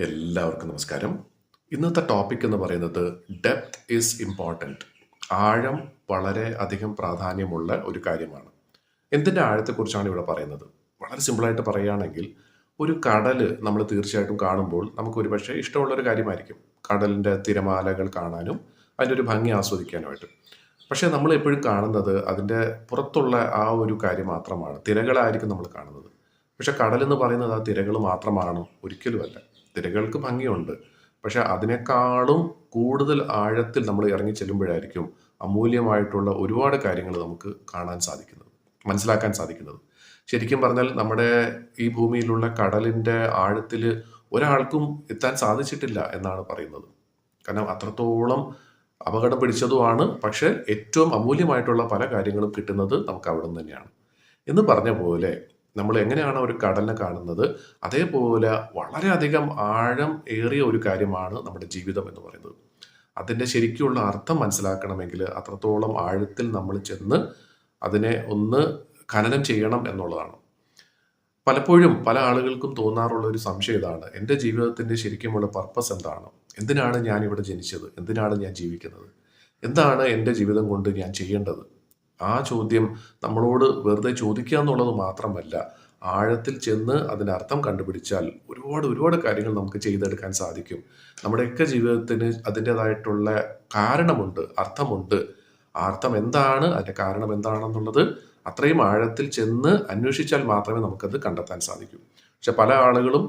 എല്ലാവർക്കും നമസ്കാരം. ഇന്നത്തെ ടോപ്പിക് എന്ന് പറയുന്നത് ഡെപ്ത് ഈസ് ഇമ്പോർട്ടൻറ്റ്. ആഴം വളരെ അധികം പ്രാധാന്യമുള്ള ഒരു കാര്യമാണ്. എന്തിൻ്റെ ആഴത്തെക്കുറിച്ചാണ് ഇവിടെ പറയുന്നത്? വളരെ സിമ്പിളായിട്ട് പറയുകയാണെങ്കിൽ ഒരു കടൽ നമ്മൾ തീർച്ചയായിട്ടും കാണുമ്പോൾ നമുക്ക് ഒരുപക്ഷെ ഇഷ്ടമുള്ളൊരു കാര്യമായിരിക്കും കടലിൻ്റെ തിരമാലകൾ കാണാനും അതിൻ്റെ ഒരു ഭംഗി ആസ്വദിക്കാനുമായിട്ട്. പക്ഷേ നമ്മൾ എപ്പോഴും കാണുന്നത് അതിൻ്റെ പുറത്തുള്ള ആ ഒരു കാര്യം മാത്രമാണ്. തിരകളായിരിക്കും നമ്മൾ കാണുന്നത്. പക്ഷെ കടലെന്ന് പറയുന്നത് ആ തിരകൾ മാത്രമാണോ? ഒരിക്കലുമല്ല. തിരകൾക്ക് ഭംഗിയുണ്ട്. പക്ഷെ അതിനേക്കാളും കൂടുതൽ ആഴത്തിൽ നമ്മൾ ഇറങ്ങി ചെല്ലുമ്പോഴായിരിക്കും അമൂല്യമായിട്ടുള്ള ഒരുപാട് കാര്യങ്ങൾ നമുക്ക് കാണാൻ സാധിക്കുന്നത്, മനസ്സിലാക്കാൻ സാധിക്കുന്നത്. ശരിക്കും പറഞ്ഞാൽ നമ്മുടെ ഈ ഭൂമിയിലുള്ള കടലിൻ്റെ ആഴത്തിൽ ഒരാൾക്കും എത്താൻ സാധിച്ചിട്ടില്ല എന്നാണ് പറയുന്നത്. കാരണം അത്രത്തോളം അപകടം പിടിച്ചതുമാണ്. പക്ഷെ ഏറ്റവും അമൂല്യമായിട്ടുള്ള പല കാര്യങ്ങളും കിട്ടുന്നത് നമുക്ക് അവിടെ നിന്ന് തന്നെയാണ്. എന്ന് പറഞ്ഞ പോലെ നമ്മൾ എങ്ങനെയാണ് ഒരു കടലിനെ കാണുന്നത്, അതേപോലെ വളരെയധികം ആഴം ഏറിയ ഒരു കാര്യമാണ് നമ്മുടെ ജീവിതം എന്ന് പറയുന്നത്. അതിൻ്റെ ശരിക്കുള്ള അർത്ഥം മനസ്സിലാക്കണമെങ്കിൽ അത്രത്തോളം ആഴത്തിൽ നമ്മൾ ചെന്ന് അതിനെ ഒന്ന് ഖനനം ചെയ്യണം എന്നുള്ളതാണ്. പലപ്പോഴും പല ആളുകൾക്കും തോന്നാറുള്ള ഒരു സംശയം ഇതാണ്: എൻ്റെ ജീവിതത്തിൻ്റെ ശരിക്കുമുള്ള പർപ്പസ് എന്താണ്? എന്തിനാണ് ഞാൻ ഇവിടെ ജനിച്ചത്? എന്തിനാണ് ഞാൻ ജീവിക്കുന്നത്? എന്താണ് എൻ്റെ ജീവിതം കൊണ്ട് ഞാൻ ചെയ്യേണ്ടത്? ആ ചോദ്യം നമ്മളോട് വെറുതെ ചോദിക്കുക എന്നുള്ളത് മാത്രമല്ല, ആഴത്തിൽ ചെന്ന് അതിൻ്റെ അർത്ഥം കണ്ടുപിടിച്ചാൽ ഒരുപാട് കാര്യങ്ങൾ നമുക്ക് ചെയ്തെടുക്കാൻ സാധിക്കും. നമ്മുടെയൊക്കെ ജീവിതത്തിന് അതിൻ്റെതായിട്ടുള്ള കാരണമുണ്ട്, അർത്ഥമുണ്ട്. ആ അർത്ഥം എന്താണ്, അതിൻ്റെ കാരണം എന്താണെന്നുള്ളത് അത്രയും ആഴത്തിൽ ചെന്ന് അന്വേഷിച്ചാൽ മാത്രമേ നമുക്കത് കണ്ടെത്താൻ സാധിക്കൂ. പക്ഷെ പല ആളുകളും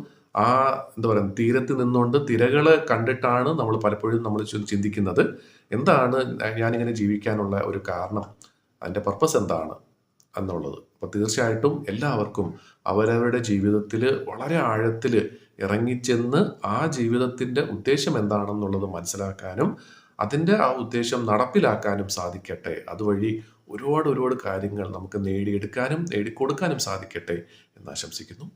ആ എന്താ പറയുക, തീരത്ത് നിന്നുകൊണ്ട് തിരകളെ കണ്ടിട്ടാണ് നമ്മൾ പലപ്പോഴും നമ്മൾ ചിന്തിക്കുന്നത് എന്താണ് ഞാനിങ്ങനെ ജീവിക്കാനുള്ള ഒരു കാരണം, അതിൻ്റെ പർപ്പസ് എന്താണ് എന്നുള്ളത്. അപ്പോൾ തീർച്ചയായിട്ടും എല്ലാവർക്കും അവരവരുടെ ജീവിതത്തിൽ വളരെ ആഴത്തിൽ ഇറങ്ങിച്ചെന്ന് ആ ജീവിതത്തിൻ്റെ ഉദ്ദേശം എന്താണെന്നുള്ളത് മനസ്സിലാക്കാനും അതിൻ്റെ ആ ഉദ്ദേശം നടപ്പിലാക്കാനും സാധിക്കട്ടെ. അതുവഴി ഒരുപാട് കാര്യങ്ങൾ നമുക്ക് നേടിയെടുക്കാനും നേടിക്കൊടുക്കാനും സാധിക്കട്ടെ എന്ന് ആശംസിക്കുന്നു.